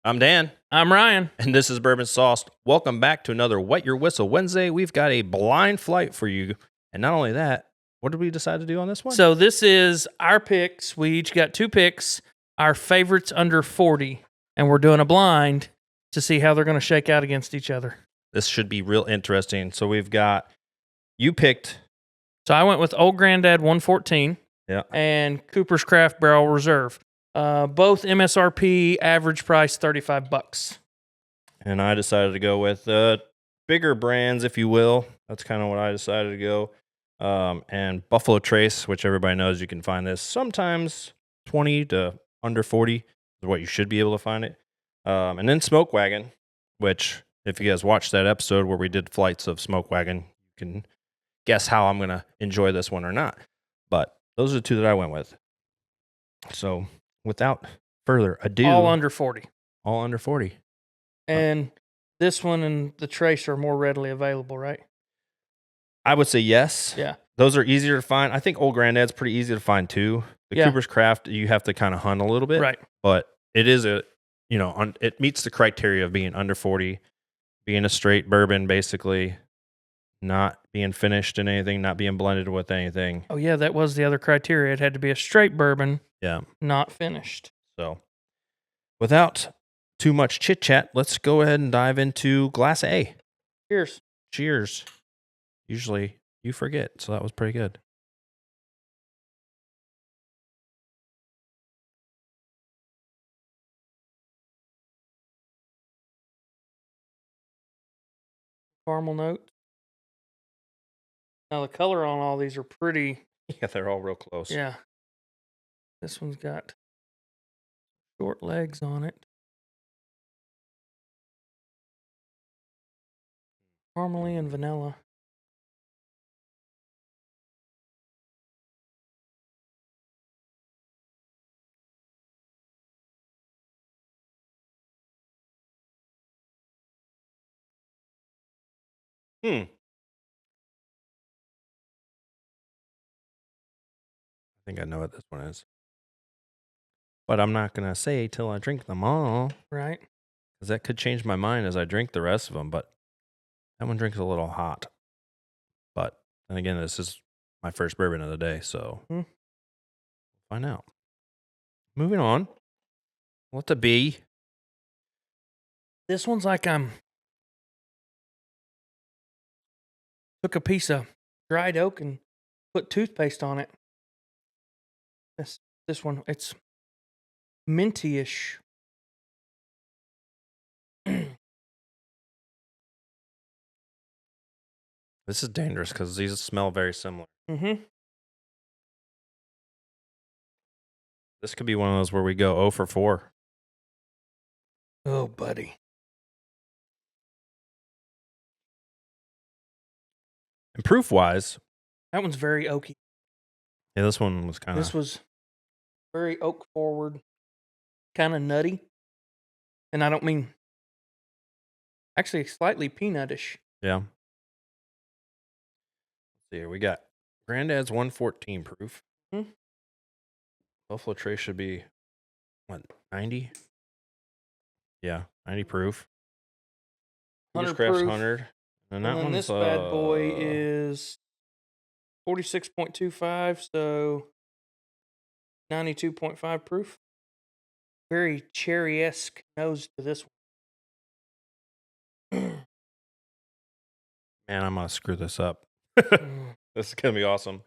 I'm Dan, I'm Ryan. and this is Bourbon Sauced. Welcome back to another Wet Your Whistle Wednesday. We've got a blind flight for you. And not only that, what did we decide to do on this one? So this is our picks. We each got 2 picks, our favorites under 40, and we're doing a blind to see how they're going to shake out against each other. This should be real interesting. So we've got, you picked. So I went with Old Granddad 114 Yeah. and Cooper's Craft Barrel Reserve. Both MSRP, average price $35. And I decided to go with bigger brands, if you will. That's kind of what I decided to go. And Buffalo Trace, which everybody knows you can find this sometimes 20 to under 40 is what you should be able to find it. And then Smokewagon, which if you guys watched that episode where we did flights of Smokewagon, you can guess how I'm going to enjoy this one or not. But those are the two that I went with. So without further ado. All under 40. All under 40. And this one and the Trace are more readily available, right? I would say yes. Yeah. Those are easier to find. I think Old Granddad's pretty easy to find too. The Cooper's Craft, you have to kind of hunt a little bit. Right. But it is it meets the criteria of being under 40, being a straight bourbon, basically, not being finished in anything, not being blended with anything. Oh, yeah, that was the other criteria. It had to be a straight bourbon, not finished. So without too much chit-chat, let's go ahead and dive into Glass A. Cheers. Cheers. Usually you forget, so that was pretty good. Caramel note. Now, the color on all these are pretty. Yeah, they're all real close. Yeah. This one's got short legs on it. Caramely and vanilla. I think I know what this one is. But I'm not going to say till I drink them all. Right. Because that could change my mind as I drink the rest of them. But that one drinks a little hot. But then again, this is my first bourbon of the day. So we'll find out. Moving on. What's a B? This one's like took a piece of dried oak and put toothpaste on it. This one, it's minty-ish. This is dangerous because these smell very similar. Mm-hmm. This could be one of those where we go 0 for 4. Oh, buddy. And proof-wise, that one's very oaky. Yeah, this one was kind of... This was very oak-forward, kind of nutty. And I don't mean... Actually, slightly peanutish. Yeah. Let's see here. We got Granddad's 114 proof. Buffalo Trace should be, 90? Yeah, 90 proof. 100 Craft's proof. 100. And that one's... this bad boy is 46.25, so 92.5 proof. Very cherry-esque nose to this one. Man, I'm going to screw this up. This is going to be awesome.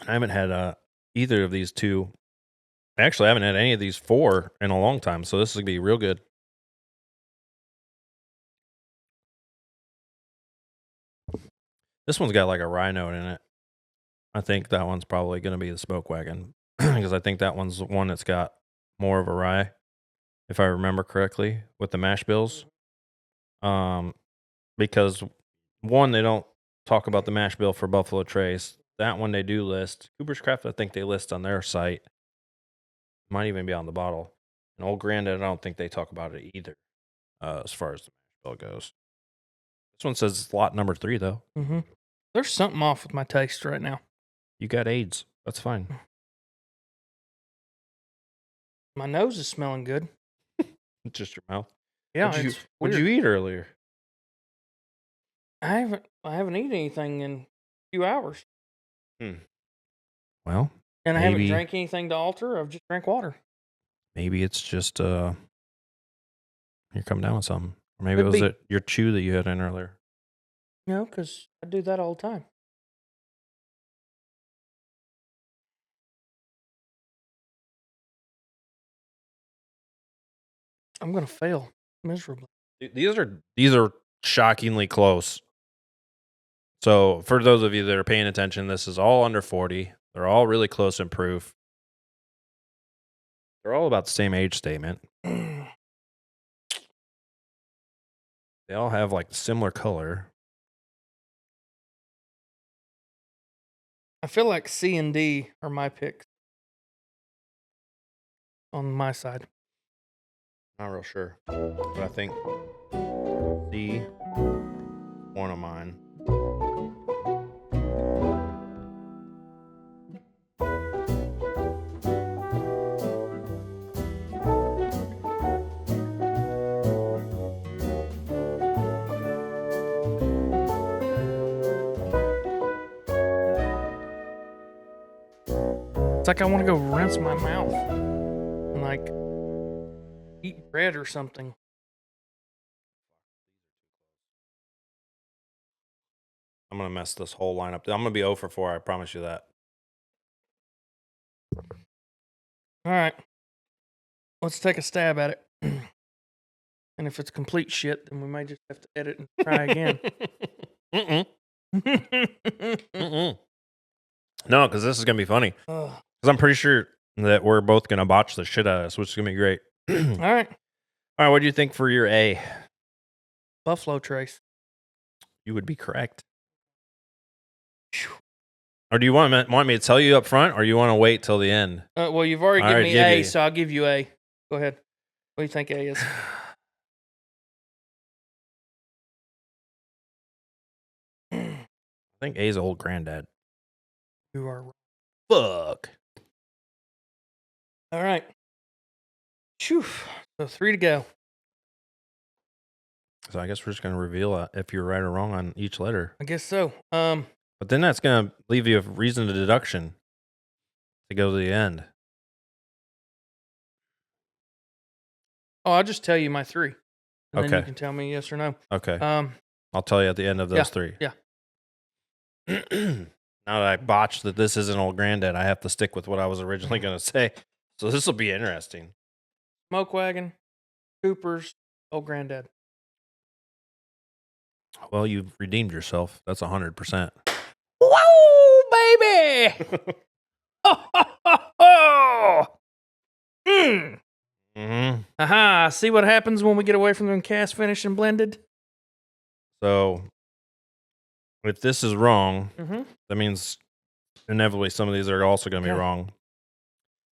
I haven't had either of these two. Actually, I haven't had any of these 4 in a long time, so this is going to be real good. This one's got like a rye note in it. I think that one's probably going to be the Smokewagon because I think that one's the one that's got more of a rye, if I remember correctly, with the mash bills. Because one, they don't talk about the mash bill for Buffalo Trace. That one they do list. Cooper's Craft, I think they list on their site. Might even be on the bottle. And Old Granddad, I don't think they talk about it either, as far as the mash bill goes. This one says lot number 3, though. Mm-hmm. There's something off with my taste right now. You got AIDS. That's fine. My nose is smelling good. Just your mouth. Yeah, What'd you eat earlier? I haven't eaten anything in a few hours. Well, and I haven't drank anything to alter. I've just drank water. Maybe it's just you're coming down with something. Or maybe it was your chew that you had in earlier. No, because I do that all the time. I'm gonna fail miserably. These are shockingly close. So for those of you that are paying attention, this is all under 40. They're all really close in proof. They're all about the same age statement. They all have like similar color. I feel like C and D are my picks on my side. Not real sure, but I think C, one of mine. It's like I want to go rinse my mouth and like eat bread or something. I'm going to mess this whole lineup. I'm going to be 0 for 4. I promise you that. All right. Let's take a stab at it. And if it's complete shit, then we might just have to edit and try again. No, because this is going to be funny. Because I'm pretty sure that we're both going to botch the shit out of this, which is going to be great. All right. All right, what do you think for your A? Buffalo Trace. You would be correct. Or do you want me to tell you up front, or you want to wait till the end? Well, you've already given me A, so I'll give you A. Go ahead. What do you think A is? I think A's old granddad. You are wrong. Fuck. All right. Phew. So 3 to go. So I guess we're just going to reveal if you're right or wrong on each letter. I guess so. But then that's going to leave you a reason to deduction to go to the end. Oh, I'll just tell you my 3. And Okay. then you can tell me yes or no. Okay. I'll tell you at the end of those 3. Yeah. Now that I botched that this isn't old granddad, I have to stick with what I was originally going to say. So this will be interesting. Smokewagon, Cooper's, old granddad. Well, you've redeemed yourself. That's 100%. Whoa, baby! Ho, ho, ho, ho! Aha, see what happens when we get away from them cast, finished, and blended? So, if this is wrong, that means inevitably some of these are also going to be wrong.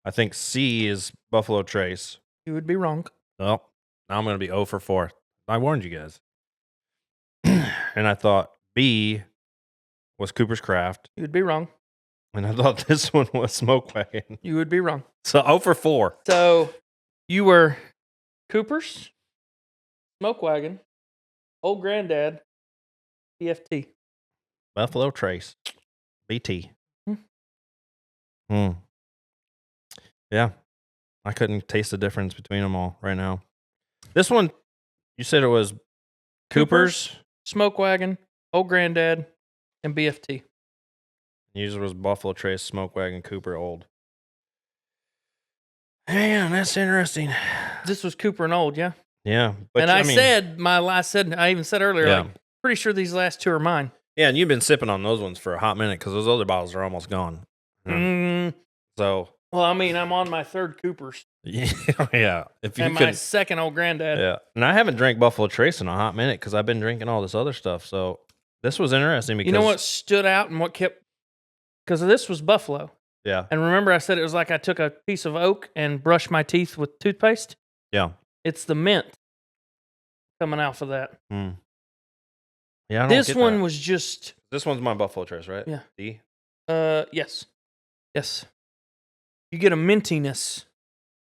I think C is Buffalo Trace. You would be wrong. Well, now I'm going to be 0 for 4. I warned you guys. And I thought B was Cooper's Craft. You would be wrong. And I thought this one was Smokewagon. You would be wrong. So 0 for 4. So you were Cooper's, Smokewagon, Old Granddad, EFT. Buffalo Trace. BT. Yeah. I couldn't taste the difference between them all right now. This one, you said it was Cooper's, Smokewagon, Old Granddad, and BFT. Yours was Buffalo Trace, Smokewagon, Cooper, Old. Man, that's interesting. This was Cooper and Old, yeah? Yeah. But I even said earlier, like, pretty sure these last 2 are mine. Yeah, and you've been sipping on those ones for a hot minute because those other bottles are almost gone. So. Well, I mean, I'm on my 3rd Cooper's. Yeah. My 2nd Old Granddad. Yeah. And I haven't drank Buffalo Trace in a hot minute because I've been drinking all this other stuff. So this was interesting because. You know what stood out and what kept. Because this was Buffalo. Yeah. And remember I said it was like I took a piece of oak and brushed my teeth with toothpaste? Yeah. It's the mint coming out for that. Yeah, this one was just. This one's my Buffalo Trace, right? Yeah. D? Yes. Yes. You get a mintiness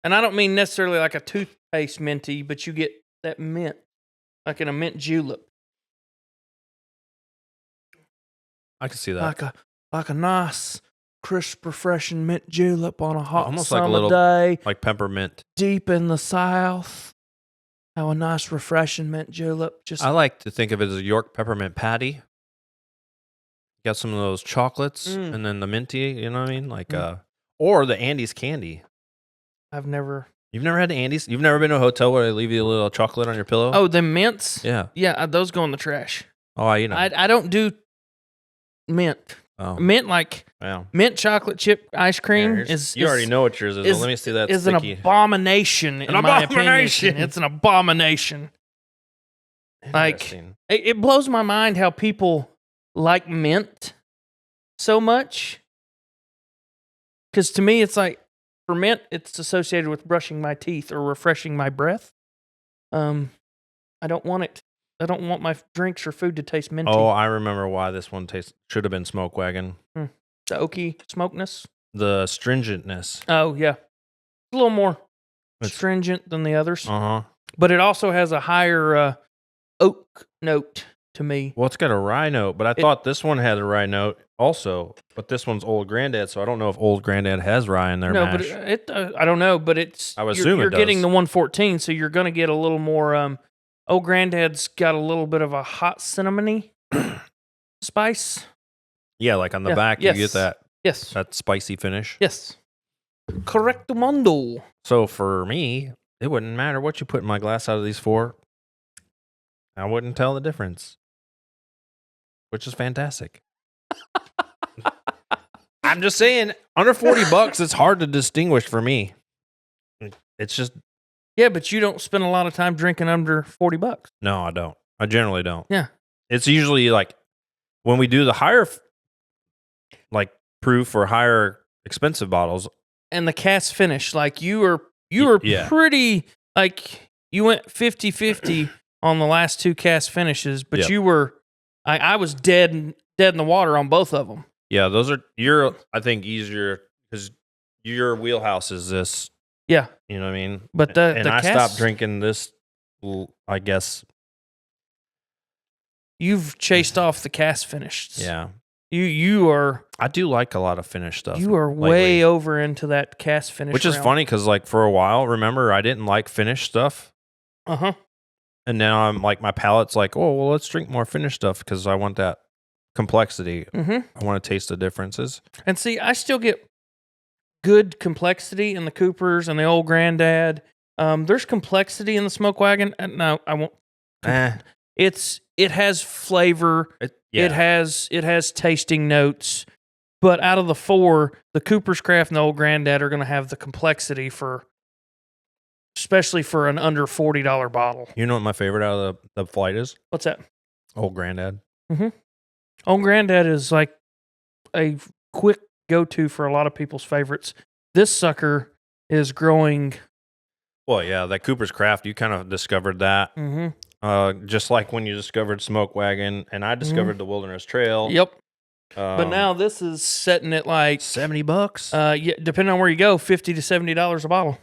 And I don't mean necessarily like a toothpaste minty, but you get that mint, like in a mint julep. I can see that. Like a nice, crisp, refreshing mint julep on a hot Almost summer like a little, day, like peppermint. deep in the South. How a nice, refreshing mint julep. I like to think of it as a York peppermint patty. Got some of those chocolates and then the minty, you know what I mean? Like, or the Andes candy. You've never had the Andes? You've never been to a hotel where they leave you a little chocolate on your pillow? Oh, the mints? Yeah. Yeah, those go in the trash. Oh, you know. I don't do mint. Oh. Mint, like mint chocolate chip ice cream is... You already know what yours is. Let me see that is sticky. an abomination, in my opinion. It's an abomination. Like, it blows my mind how people like mint so much. Because to me, it's like, for mint, it's associated with brushing my teeth or refreshing my breath. I don't want it. I don't want my drinks or food to taste minty. Oh, I remember why this one should have been Smokewagon. The oaky smokeness? The stringentness. Oh, yeah. A little more stringent than the others. Uh-huh. But it also has a higher oak note to me. Well, it's got a rye note, but I thought this one had a rye note also. But this one's Old Granddad, so I don't know if Old Granddad has rye in their mash. But I don't know, but it's... I would assume you're it does. getting the 114, so you're going to get a little more... Old Granddad's got a little bit of a hot cinnamony spice. Yeah, like on the back, you get that. Yes. That spicy finish. Yes. Correctamundo. So for me, it wouldn't matter what you put in my glass out of these four. I wouldn't tell the difference, which is fantastic. I'm just saying, under $40, it's hard to distinguish for me. It's just... Yeah, but you don't spend a lot of time drinking under $40. No, I don't. I generally don't. Yeah. It's usually like when we do the higher proof or higher expensive bottles. And the cast finish, like you were pretty, like you went 50-50 on the last two cast finishes, but you were, I was dead in the water on both of them. Yeah, I think, easier because your wheelhouse is this. Yeah. You know what I mean? But I stopped drinking this, I guess. You've chased off the cast finished. Yeah. You are... I do like a lot of finished stuff. You are lately. way over into that cast finish Which is funny because, like, for a while, remember, I didn't like finished stuff. Uh-huh. And now I'm like, my palate's like, oh, well, let's drink more finished stuff because I want that complexity. Mm-hmm. I want to taste the differences. And see, I still get good complexity in the Coopers and the Old Granddad. There's complexity in the Smokewagon. No, I won't. It has flavor. It has tasting notes. But out of the four, the Cooper's Craft and the Old Granddad are going to have the complexity especially for an under $40 bottle. You know what my favorite out of the flight is? What's that? Old Granddad. Mm-hmm. Old Granddad is like a quick go-to for a lot of people's favorites. This sucker is growing. Well, yeah, that Cooper's Craft, you kind of discovered that. Mm-hmm. Just like when you discovered Smokewagon, and I discovered the Wilderness Trail. Yep. But now this is setting it like $70. Yeah, depending on where you go, $50 to $70 a bottle.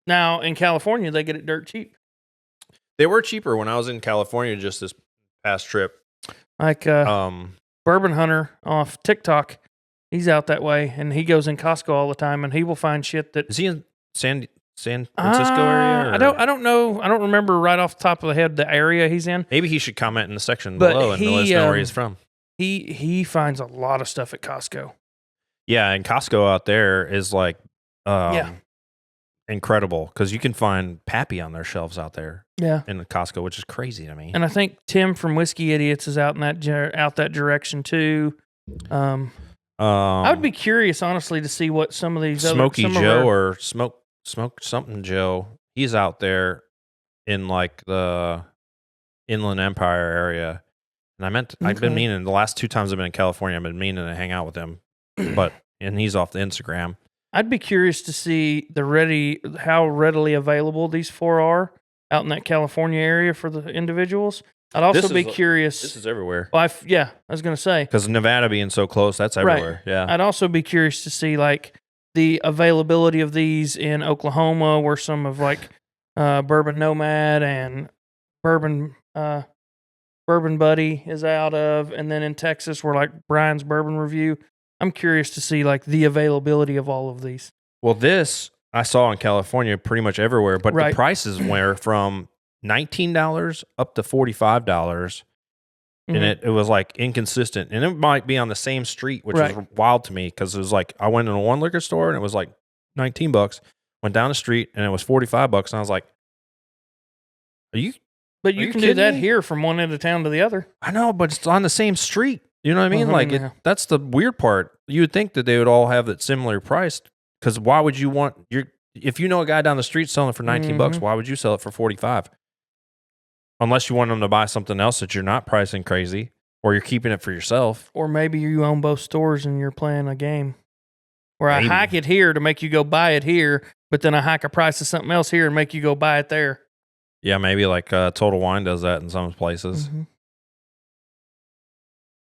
Now in California, they get it dirt cheap. They were cheaper when I was in California just this past trip. Like Bourbon Hunter off TikTok, he's out that way, and he goes in Costco all the time, and he will find shit that... Is he in San Francisco area? Or? I don't know. I don't remember right off the top of the head the area he's in. Maybe he should comment in the section below and let us know where he's from. He finds a lot of stuff at Costco. Yeah, and Costco out there is like incredible because you can find Pappy on their shelves out there. Yeah, in the Costco, which is crazy to me. And I think Tim from Whiskey Idiots is out in that direction too. I would be curious, honestly, to see what some of these Smoky Joe or Smoke something Joe. He's out there in like the Inland Empire area, and I've been meaning the last 2 times I've been in California, I've been meaning to hang out with him, and he's off the Instagram. I'd be curious to see how readily available these 4 are out in that California area for the individuals. I'd also be curious. This is everywhere. Well, I was going to say. Because Nevada being so close, that's everywhere. Right. Yeah. I'd also be curious to see, like, the availability of these in Oklahoma, where some of like Bourbon Nomad and Bourbon Buddy is out of, and then in Texas, where like Brian's Bourbon Review. I'm curious to see like the availability of all of these. Well, this I saw in California pretty much everywhere, but Right. the prices were from $19 up to $45. And it was like inconsistent, and it might be on the same street, which was wild to me because it was like I went into one liquor store and it was like $19. Went down the street and it was $45, and I was like, "Are you?" But you can do that here from one end of town to the other. I know, but it's on the same street. You know what I mean? Like that's the weird part. You would think that they would all have it similar priced, because why would you want if you know a guy down the street selling it for $19, why would you sell it for $45? Unless you want them to buy something else that you're not pricing crazy, or you're keeping it for yourself. Or maybe you own both stores and you're playing a game where I hike it here to make you go buy it here, but then I hike a price of something else here and make you go buy it there. Yeah, maybe like Total Wine does that in some places.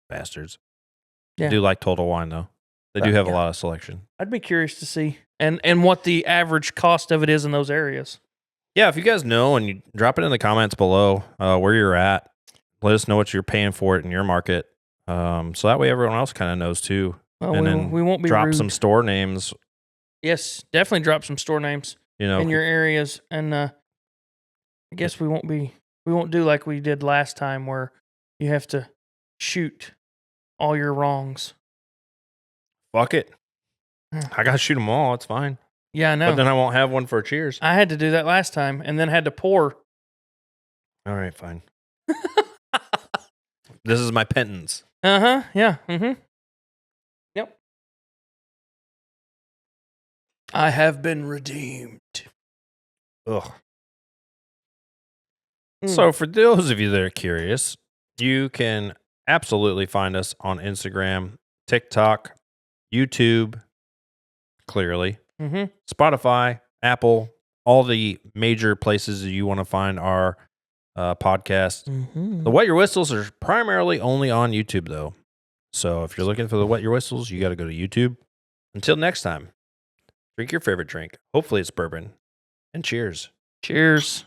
Bastards. Yeah. I do like Total Wine, though. They do have a lot of selection. I'd be curious to see and what the average cost of it is in those areas. Yeah, if you guys know, and you drop it in the comments below where you're at, let us know what you're paying for it in your market, so that way everyone else kind of knows too. Well, and then we won't be drop rude. some store names. Yes, definitely drop some store names. In your areas, and I guess we won't do like we did last time, where you have to shoot all your wrongs. Fuck it, I gotta shoot them all. It's fine. Yeah, I know. But then I won't have one for cheers. I had to do that last time, and then had to pour. All right, fine. This is my penance. Yeah. Yep. I have been redeemed. Ugh. So for those of you that are curious, you can absolutely find us on Instagram, TikTok, YouTube, clearly, Spotify, Apple, all the major places that you want to find our podcast. The Wet Your Whistles are primarily only on YouTube, though. So if you're looking for the Wet Your Whistles, you got to go to YouTube. Until next time, drink your favorite drink. Hopefully it's bourbon. And cheers. Cheers.